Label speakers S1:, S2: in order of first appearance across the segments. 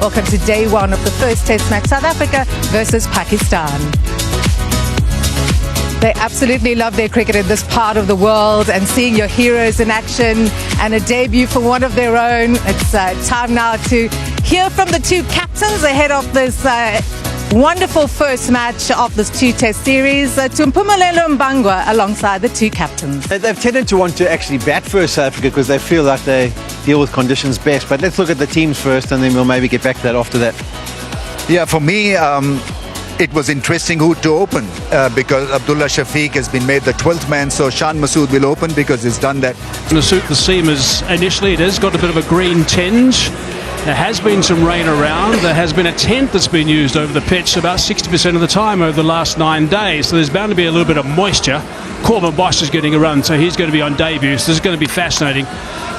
S1: Welcome to day one of the first test match, South Africa versus Pakistan. They absolutely love their cricket in this part of the world, and seeing your heroes in action and a debut for one of their own. It's time now to hear from the two captains ahead of this wonderful first match of this two-test series. Tumpumelelo Mbangwa alongside the two captains.
S2: They've tended to want to actually bat first, South Africa, because they feel like they deal with conditions best. But let's look at the teams first, and then we'll maybe get back to that after that.
S3: Yeah, for me, it was interesting who to open because Abdullah Shafiq has been made the 12th man, so Shan Masood will open because he's done that.
S4: To suit the seamers initially, it has got a bit of a green tinge. There has been some rain around. There has been a tent that's been used over the pitch about 60% of the time over the last 9 days. So there's bound to be a little bit of moisture. Corbin Bosch is getting a run, so he's going to be on debut. So this is going to be fascinating.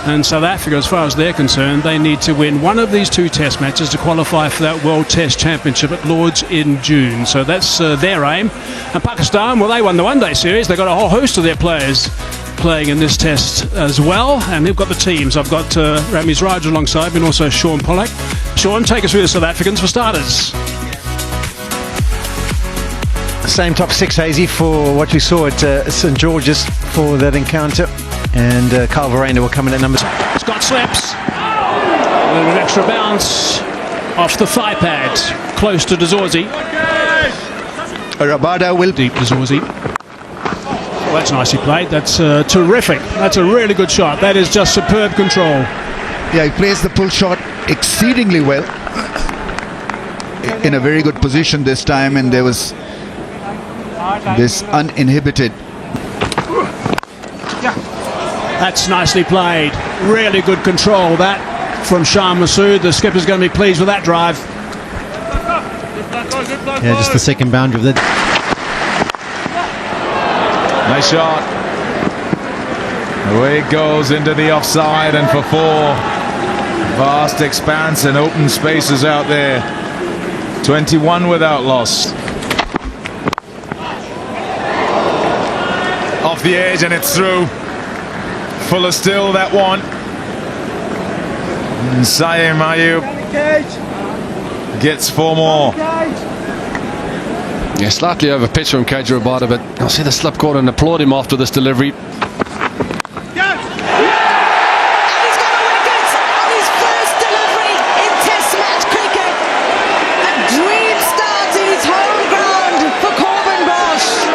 S4: And South Africa, as far as they're concerned, they need to win one of these two test matches to qualify for that World Test Championship at Lord's in June. So that's their aim. And Pakistan, well, they won the one-day series. They've got a whole host of their players playing in this test as well, and they've got the teams. I've got Ramiz Raj alongside me and also Sean Pollack. Sean, take us through the South Africans for starters.
S2: Same top six, Hazy, for what we saw at St George's for that encounter, and Kyle Verreynne will come in at number.
S4: Scott slips. A little bit of extra bounce off the thigh pad, close to Dazorzi.
S3: Rabada will
S4: Deep Dazorzi. Well, that's nicely played. That's terrific. That's a really good shot. That is just superb control.
S3: Yeah, he plays the pull shot exceedingly well. In a very good position this time, and there was this uninhibited.
S4: That's nicely played. Really good control. That from Shan Masood. The skipper's going to be pleased with that drive.
S2: Yeah, just the second boundary of the.
S5: Nice shot. Away it goes into the offside, and for 4. Vast expanse and open spaces out there. 21 without loss. Off the edge, and it's through. Fuller still, that one. And Saim Ayub gets 4 more.
S6: Yeah, slightly over pitch from KJ Rabada, but I'll see the slip court and applaud him after this delivery.
S1: And he's got a wicket on his first delivery in Test match cricket. A dream start to his home ground for Corbin Bosch.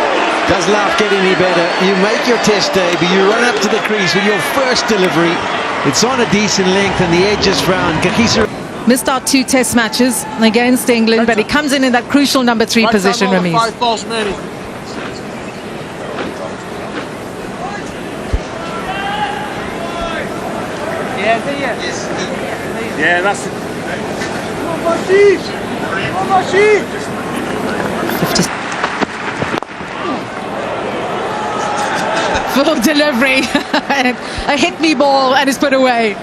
S2: Does life get any better? You make your test debut, you run up to the crease with your first delivery. It's on a decent length and the edge is round. Kakisa
S1: Missed out 2 test matches against England, but he comes in that crucial number 3 position, Ramiz.
S4: Yeah, that's it.
S1: 50. Full delivery. A hit me ball and it's put away.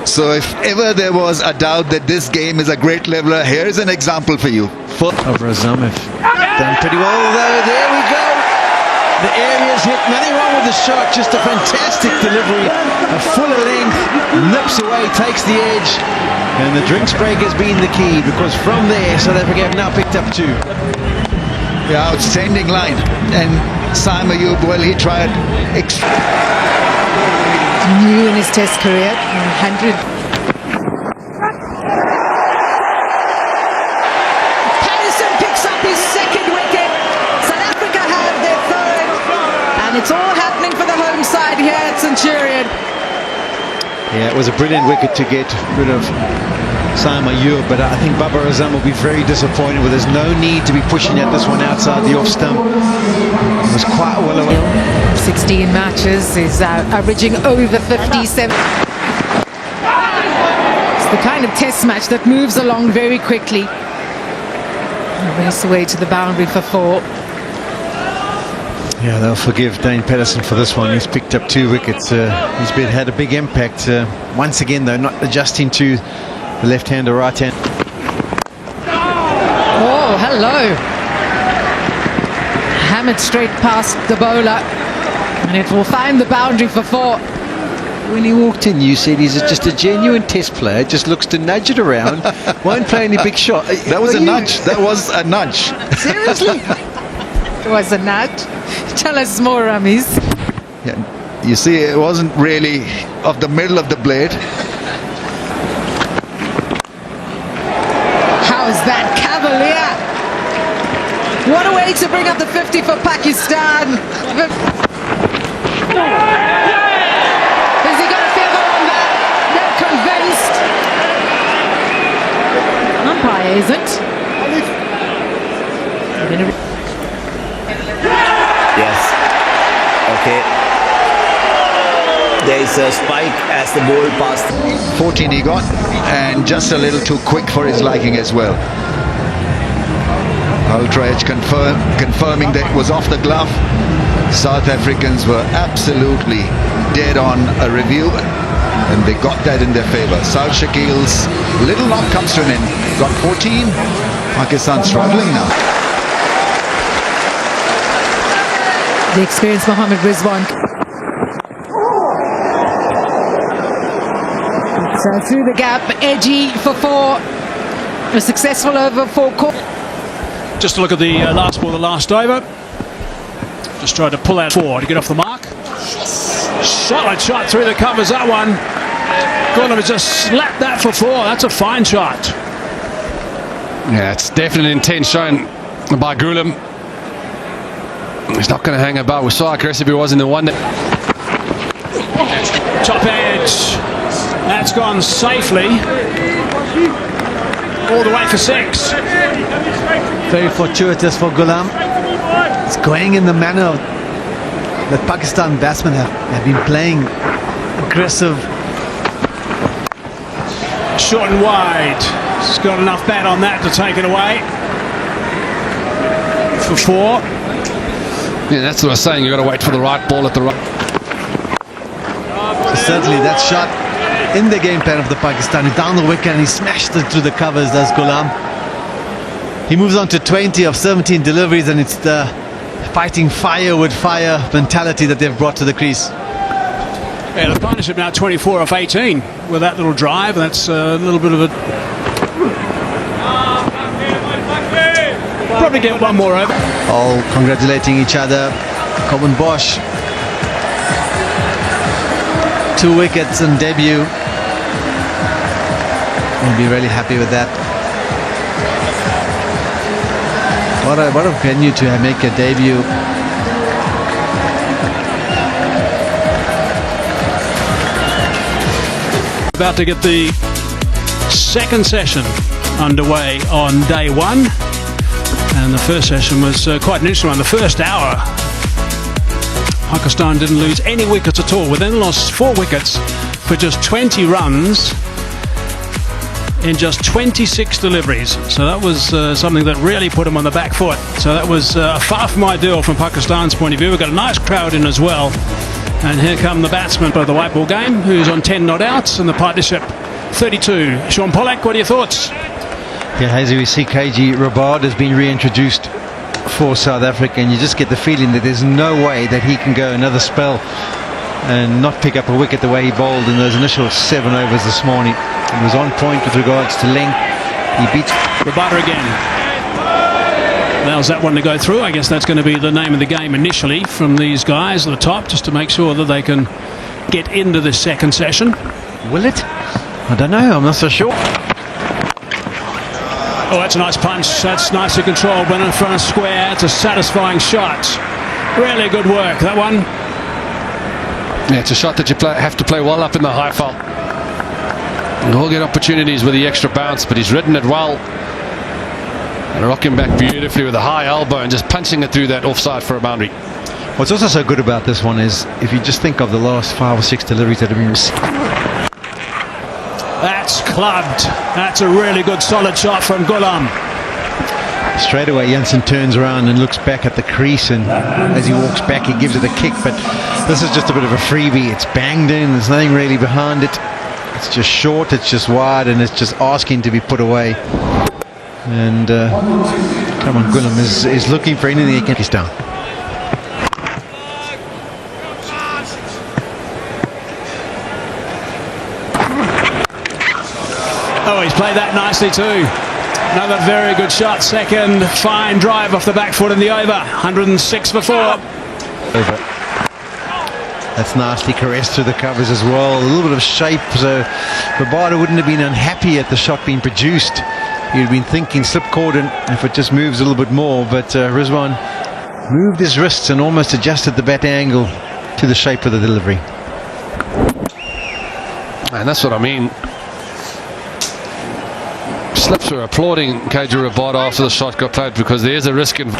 S3: So if ever there was a doubt that this game is a great leveler, here's an example for you.
S2: over Azamov. Done pretty well, though. There we go. The area's hit. Nothing wrong with the shot. Just a fantastic delivery. A fuller length. Nips away. Takes the edge. And the drinks break has been the key, because from there South Africa have now picked up 2.
S3: Yeah, outstanding line. And Saim Ayub, well, he tried.
S1: New in his test career, 100. Patterson picks up his second wicket. South Africa have their third. And it's all happening for the home side here at Centurion.
S2: Yeah, it was a brilliant wicket to get rid of Saim Ayub, but I think Babar Azam will be very disappointed with there's no need to be pushing at this one outside the off stump. It was quite well away.
S1: 16 matches, is averaging over 57. It's the kind of test match that moves along very quickly. Race away to the boundary for 4.
S2: Yeah, they'll forgive Dane Patterson for this one. He's picked up 2 wickets. He's had a big impact. Once again, though, not adjusting to the left hand or right hand.
S1: Oh, hello. Hammered straight past the bowler. And it will find the boundary for 4.
S2: When he walked in, you said he's just a genuine test player, just looks to nudge it around, won't play any big shot.
S3: That was a nudge. That was a nudge.
S2: Seriously?
S1: It was a nudge. Tell us more, Ramis.
S3: Yeah. You see, it wasn't really of the middle of the blade.
S1: How's that cavalier? What a way to bring up the 50 for Pakistan. Is he going to feather on that? They're convinced. Umpire isn't.
S7: Yes. Okay. There is a spike as the ball passed.
S3: 14 he got, and just a little too quick for his liking as well. Ultra Edge confirming that it was off the glove. South Africans were absolutely dead on a review, and they got that in their favour. South Shakil's little knock comes to an end. Got 14. Pakistan struggling now.
S1: The experienced Mohammed Rizwan. So through the gap, edgy for 4. A successful over 4 court.
S4: Just to look at the last ball, the last over. Just tried to pull out 4 to get off the mark. Solid shot through the covers, that one. Ghulam has just slapped that for 4. That's a fine shot.
S6: Yeah, it's definitely intent shown by Ghulam. He's not going to hang about. We saw how aggressive he was in the one.
S4: Top edge. That's gone safely. All the way for 6.
S2: Very fortuitous for Ghulam. It's going in the manner that Pakistan batsmen have been playing. Aggressive.
S4: Short and wide. He's got enough bat on that to take it away. For 4.
S6: Yeah, that's what I was saying. You've got to wait for the right ball at the right.
S2: Certainly that shot in the game plan of the Pakistani, down the wicket, and he smashed it through the covers. That's Ghulam. He moves on to 20 of 17 deliveries, and it's the fighting fire with fire mentality that they've brought to the crease.
S4: Yeah, the partnership now 24 off 18 with that little drive. That's a little bit of a... Probably get one more over.
S2: All congratulating each other. Common Bosch, 2 wickets in debut. We'll be really happy with that. What a venue to make a debut.
S4: About to get the second session underway on day 1. And the first session was quite an interesting one. The first hour, Pakistan didn't lose any wickets at all. We then lost 4 wickets for just 20 runs in just 26 deliveries. So that was something that really put them on the back foot. So that was far from ideal from Pakistan's point of view. We've got a nice crowd in as well. And here come the batsmen of the white ball game, who's on 10 not outs, and the partnership 32. Sean Pollack, what are your thoughts?
S2: Yeah, Hazy, we see KG Rabard has been reintroduced for South Africa, and you just get the feeling that there's no way that he can go another spell and not pick up a wicket the way he bowled in those initial 7 overs this morning. He was on point with regards to length. He beats
S4: Rabada again. Allows that one to go through. I guess that's going to be the name of the game initially from these guys at the top, just to make sure that they can get into this second session.
S2: Will it? I don't know. I'm not so sure.
S4: Oh, that's a nice punch. That's nicely controlled. Went in front of square. It's a satisfying shot. Really good work, that one.
S6: Yeah, it's a shot that you have to play well up in the high fall. He'll get opportunities with the extra bounce, but he's ridden it well. And rocking back beautifully with a high elbow and just punching it through that offside for a boundary.
S2: What's also so good about this one is if you just think of the last 5 or 6 deliveries that have been received.
S4: That's clubbed. That's a really good solid shot from Ghulam.
S2: Straight away Jensen turns around and looks back at the crease, and as he walks back he gives it a kick, but this is just a bit of a freebie. It's banged in, there's nothing really behind it. It's just short, it's just wide, and it's just asking to be put away. And come on, Ghulam is looking for anything he can. He's down.
S4: played that nicely too. Another very good shot. Second fine drive off the back foot in the over. 106 for 4.
S2: Over. That's nicely caressed through the covers as well. A little bit of shape, so Rabada wouldn't have been unhappy at the shot being produced. He'd have been thinking slip cordon if it just moves a little bit more, but Rizwan moved his wrists and almost adjusted the bat angle to the shape of the delivery.
S6: And that's what I mean. Slips were applauding KJ Rabada after the shot got played because there's a risk in.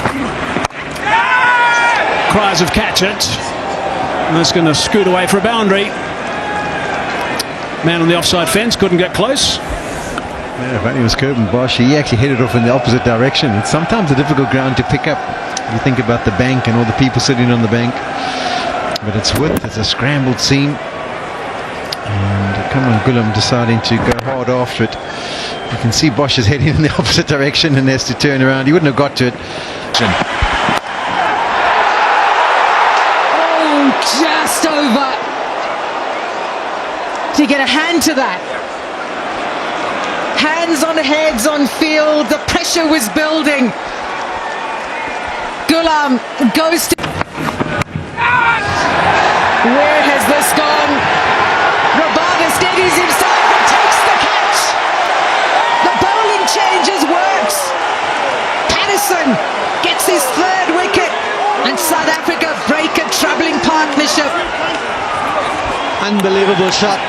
S4: Cries of catch it. And that's going to scoot away for a boundary. Man on the offside fence couldn't get close.
S2: Yeah, if only it was Curtin Bosch, he actually headed off in the opposite direction. It's sometimes a difficult ground to pick up. You think about the bank and all the people sitting on the bank. But it's width, it's a scrambled seam. And come on, Gulam deciding to go hard after it. You can see Bosch is heading in the opposite direction and has to turn around. He wouldn't have got to it.
S1: Just over. Do you get a hand to that? Hands on heads on field. The pressure was building. Gulam goes to... Where has this gone? Rabada steadies himself and takes the catch. The bowling changes works. Patterson gets his third wicket. And South Africa break a troubling partnership.
S2: Unbelievable shot.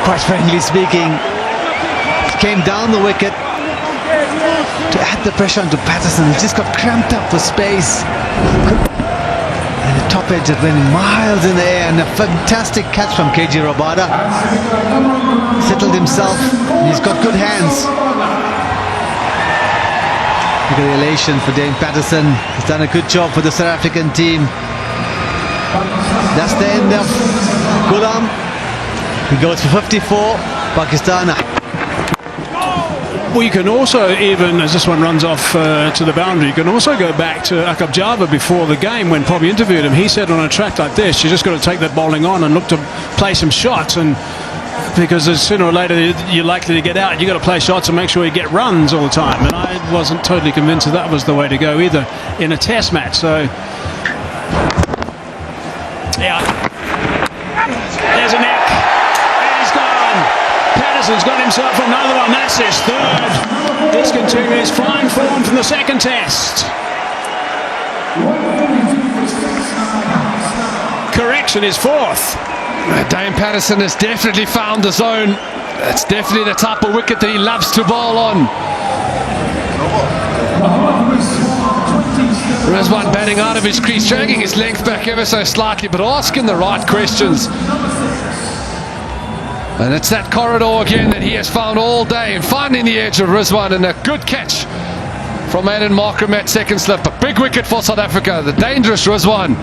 S2: Quite frankly speaking, it came down the wicket to add the pressure onto Patterson. He just got cramped up for space. And the top edge had went miles in the air, and a fantastic catch from KJ Rabada. Settled himself. He's got good hands. Look at the elation for Dane Patterson. He's done a good job for the South African team. That's the end of Gulam. He goes for 54. Pakistan.
S4: Well, you can also, even as this one runs off to the boundary, you can also go back to Akab Java before the game when Poppy interviewed him. He said on a track like this, you just got to take that bowling on and look to play some shots. And because sooner or later you're likely to get out, you got to play shots and make sure you get runs all the time. And I wasn't totally convinced that was the way to go either in a test match. So yeah, there's a neck and he's gone. Patterson's got himself another one. That's his third. Discontinuous fine form from the second test. Correction is fourth.
S6: Dane Patterson has definitely found the zone. It's definitely the type of wicket that he loves to bowl on. Rizwan batting out of his crease, dragging his length back ever so slightly, but asking the right questions. And it's that corridor again that he has found all day, and finding the edge of Rizwan, and a good catch from Aiden Markram at second slip. A big wicket for South Africa, the dangerous Rizwan.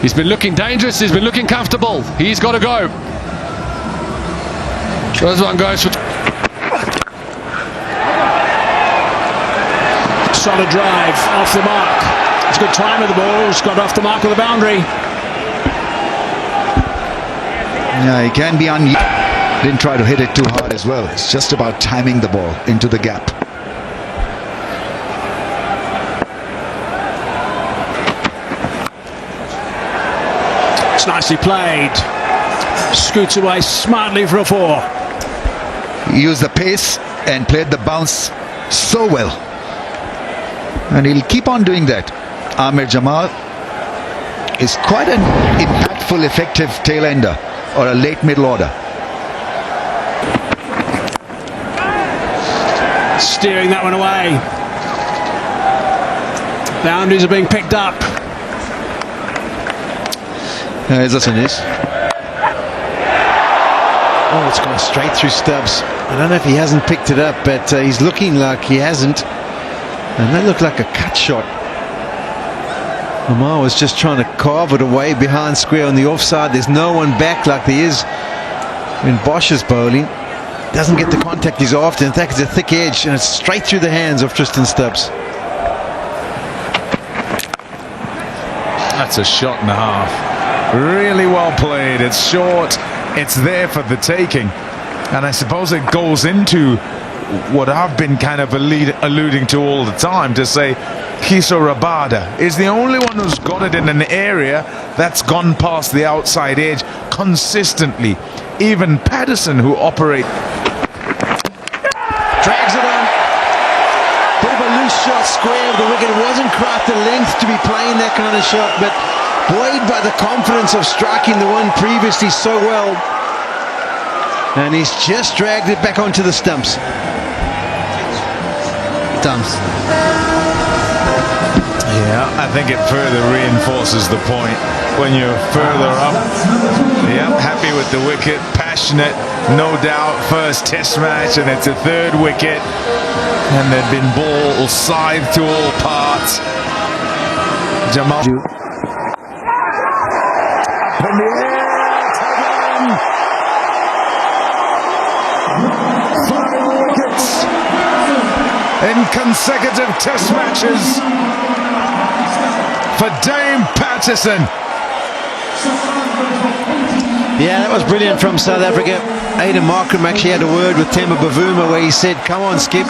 S6: He's been looking dangerous, he's been looking comfortable. He's got to go. Rizwan goes for...
S4: Solid drive off the mark. It's a good time of the ball. It's got off the mark of the boundary.
S3: Yeah, he can be on. Didn't try to hit it too hard as well. It's just about timing the ball into the gap.
S4: It's nicely played. Scoots away smartly for a 4.
S3: He used the pace and played the bounce so well. And he'll keep on doing that. Amir Jamal is quite an impactful, effective tail ender or a late middle order.
S4: Steering that one away. Boundaries are being picked up.
S2: Is this an is? Oh, it's gone straight through Stubbs. I don't know if he hasn't picked it up, but he's looking like he hasn't. And that looked like a cut shot. Lamar was just trying to carve it away behind square on the offside. There's no one back like there is when Bosch is bowling. Doesn't get the contact he's after. In fact, it's a thick edge and it's straight through the hands of Tristan Stubbs.
S5: That's a shot and a half. Really well played. It's short. It's there for the taking. And I suppose it goes into what I've been kind of alluding to all the time, to say Kiso Rabada is the only one who's got it in an area that's gone past the outside edge consistently. Even Patterson, who operates,
S2: Drags it on. Bit of a loose shot, square of the wicket. It wasn't quite the length to be playing that kind of shot, but buoyed by the confidence of striking the one previously so well. And he's just dragged it back onto the stumps.
S5: yeah, I think it further reinforces the point. When you're further up, yeah, happy with the wicket, passionate, no doubt, first test match, and it's a third wicket, and there'd been balls scythed to all parts. Jamal up in the air, taken. 5 wickets in consecutive test matches for Dame Patterson.
S2: Yeah, that was brilliant from South Africa. Aidan Markram actually had a word with Temba Bavuma where he said, come on Skip,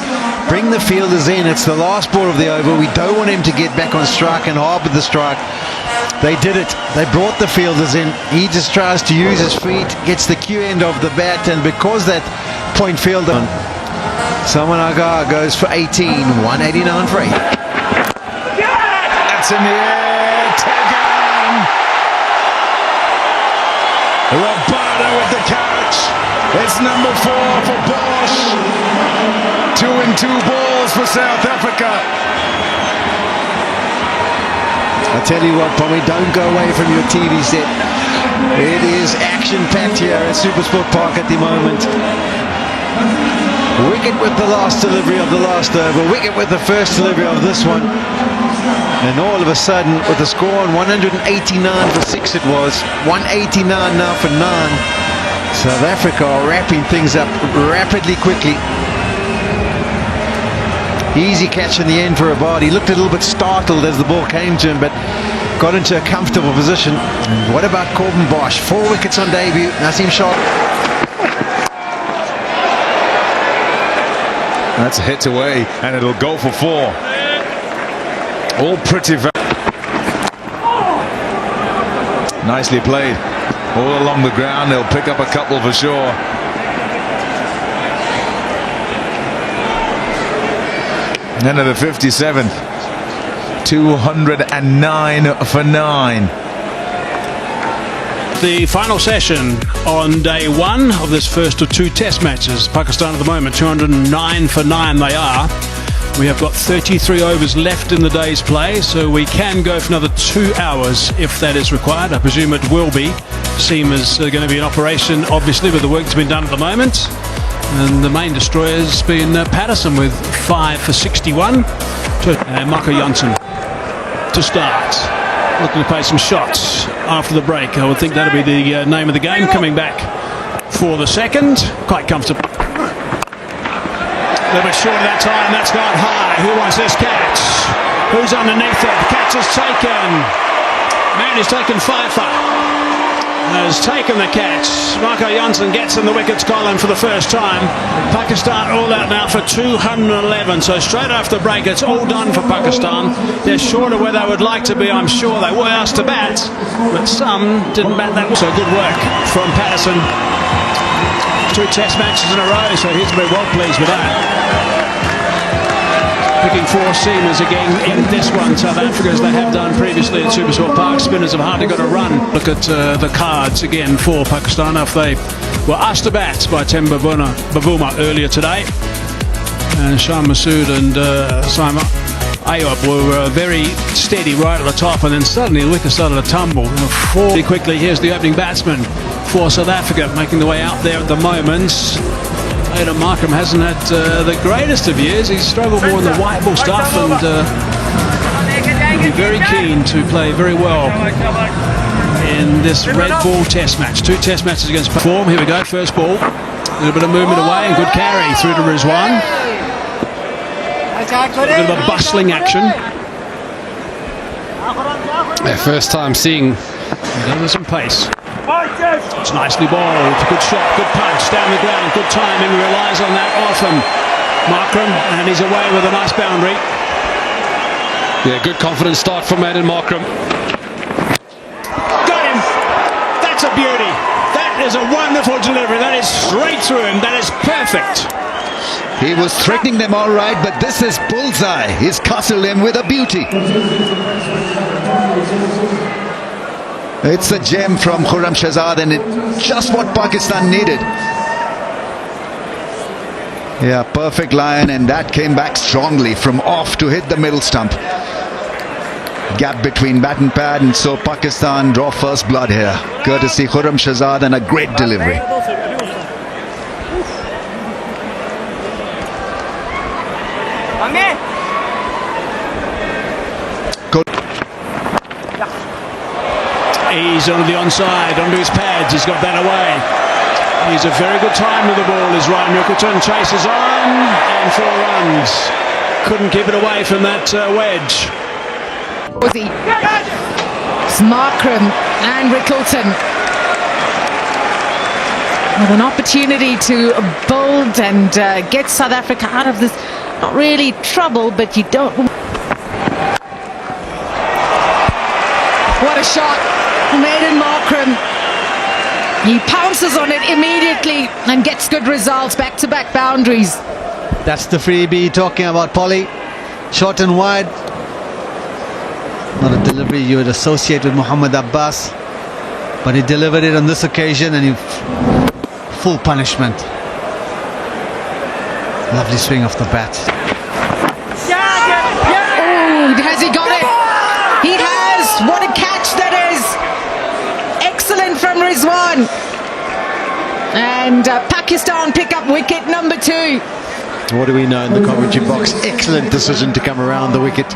S2: bring the fielders in, it's the last ball of the over, we don't want him to get back on strike and harbour the strike. They did it, they brought the fielders in, he just tries to use his feet, gets the cue end of the bat, and because that point fielder, Salman Agha goes for 18, 189 for 8.
S5: That's in the air, taken! Rabada with the catch. It's number 4 for Bosch. 2 and 2 balls for South Africa.
S2: I tell you what, Pommy, don't go away from your TV set. It is action-packed here at Supersport Park at the moment. Wicket with the last delivery of the last over. Wicket with the first delivery of this one. And all of a sudden, with the score on 189 for 6 it was, 189 now for 9. South Africa are wrapping things up rapidly, quickly. Easy catch in the end for Rabada. He looked a little bit startled as the ball came to him, but got into a comfortable position. And what about Corbin Bosch? 4 wickets on debut. Naseem Shah.
S5: That's a hit away, and it'll go for 4. All pretty nicely played. All along the ground, they'll pick up a couple for sure. End of the 57th. 209 for 9.
S4: The final session on day 1 of this first of 2 test matches. Pakistan at the moment, 209 for 9 they are. We have got 33 overs left in the day's play, so we can go for another 2 hours if that is required. I presume it will be. Seam is going to be in operation, obviously, with the work that's been done at the moment. And the main destroyer has been Patterson with 5 for 61. And Marco Janssen to start. Looking to play some shots after the break. I would think that'll be the name of the game. Coming back for the second. Quite comfortable. A little bit short of that time. That's gone high. Who wants this catch? Who's underneath it? The catch is taken. Man who's taken Pfeiffer has taken the catch. Marco Janssen gets in the wickets column for the first time. Pakistan all out now for 211. So straight after the break, it's all done for Pakistan. They're short of where they would like to be. I'm sure they were asked to bat, but some didn't bat that well. So good work from Patterson. 2 test matches in a row, so he's going to be well pleased with that. Picking 4 seamers again in this one. South Africa, as they have done previously at Supersport Park. Spinners have hardly got a run. Look at the cards again for Pakistan after they were asked to bat by Temba Bavuma earlier today. And Shan Masood and Simon Ayub were very steady right at the top, and then suddenly the wicket started to tumble. Pretty quickly, here's the opening batsman for South Africa, making the way out there at the moment. Aidan Markram hasn't had the greatest of years. He's struggled more in the white ball stuff, and he'll be very keen to play very well in this red ball test match. 2 test matches against form. Here we go, first ball. A little bit of movement away and good carry through to Rizwan. A bit of a bustling action.
S6: Their first time seeing
S4: There's some pace. It's nicely bowled. Good shot, good punch, down the ground, good timing. Relies on that often. Markram, and he's away with a nice boundary.
S6: Yeah, good confident start from Aidan Markram.
S4: Got him! That's a beauty. That is a wonderful delivery. That is straight through him. That is perfect.
S3: He was threatening them all right, but this is bullseye. He's castled him with a beauty. It's a gem from Khurram Shahzad, and just what Pakistan needed. Yeah, perfect line, and that came back strongly from off to hit the middle stump. Gap between bat and pad, and so Pakistan draw first blood here. Courtesy Khurram Shahzad, and a great delivery. Good.
S4: He's on the onside, onto his pads. He's got that away. He's a very good time with the ball. Is Ryan Rickleton, chases on, and 4 runs. Couldn't keep it away from that wedge.
S1: Was he? It's Markram and Rickleton with an opportunity to build and get South Africa out of this, not really trouble, but you don't. What a shot from Aidan Markram. He pounces on it immediately and gets good results, back-to-back boundaries.
S2: That's the freebie talking about, Polly. Short and wide. Not a delivery you would associate with Muhammad Abbas, but he delivered it on this occasion, and full punishment. Lovely swing off the bat.
S1: Oh, has he got it? He has. What a catch that is. Excellent from Rizwan. And Pakistan pick up wicket number 2.
S2: What do we know in the commentary box? Excellent decision to come around the wicket.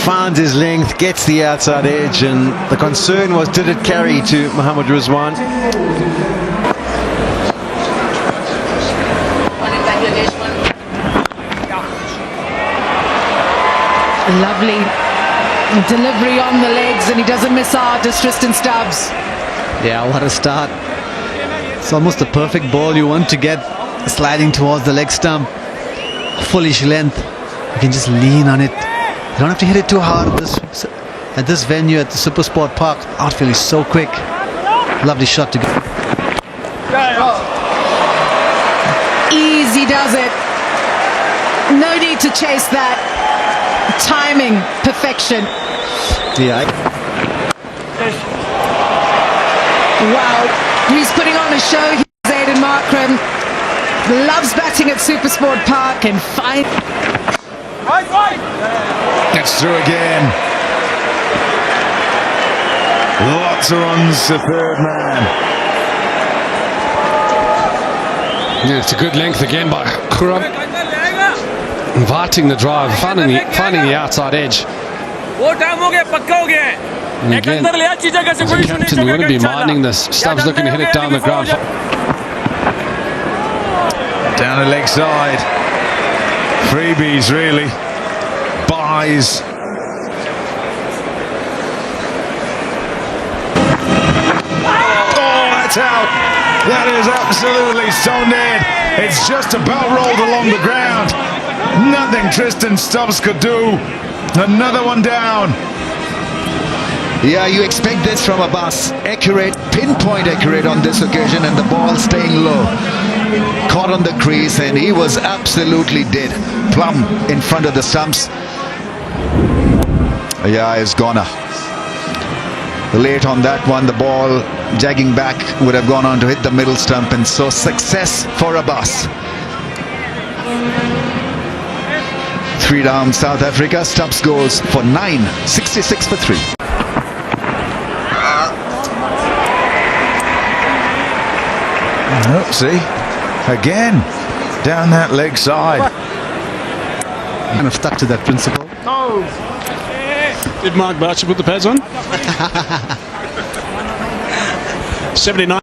S2: Finds his length, gets the outside edge, and the concern was, did it carry to Mohammad Rizwan?
S1: Lovely delivery on the legs, and he doesn't miss out, as Tristan Stubbs.
S2: Yeah, what a start. It's almost the perfect ball you want to get, sliding towards the leg stump. Fullish length. You can just lean on it. You don't have to hit it too hard at this venue, at the Super Sport Park. Outfield is so quick. Lovely shot to go.
S1: Easy does it. No need to chase that. Timing, perfection.
S2: Yeah.
S1: Wow, he's putting on a show. Here's Aidan Markram. Loves batting at Super Sport Park, and fine.
S5: It's through again. Lots of runs to third man.
S6: Yeah, it's a good length again by Khurram. Inviting the drive, finding the outside edge. And again, as a captain, you want to be minding this. Stubbs looking to hit it down the ground.
S5: Down the leg side. Freebies, really. Buys. Oh, that's out. That is absolutely stone dead. It's just about rolled along the ground. Nothing Tristan Stubbs could do. Another one down.
S3: Yeah, you expect this from Abbas. Accurate, pinpoint accurate on this occasion, and the ball staying low. Caught on the crease, and he was absolutely dead. Plumb in front of the stumps. Yeah, it's goner. Late on that one, the ball jagging back would have gone on to hit the middle stump, and so success for Abbas. 3 down South Africa. Stubbs goes for 9, 66 for 3.
S5: Oh, see, again, down that leg side.
S2: Kind of stuck to that principle.
S4: Did Mark Barcher put the pads on? 79.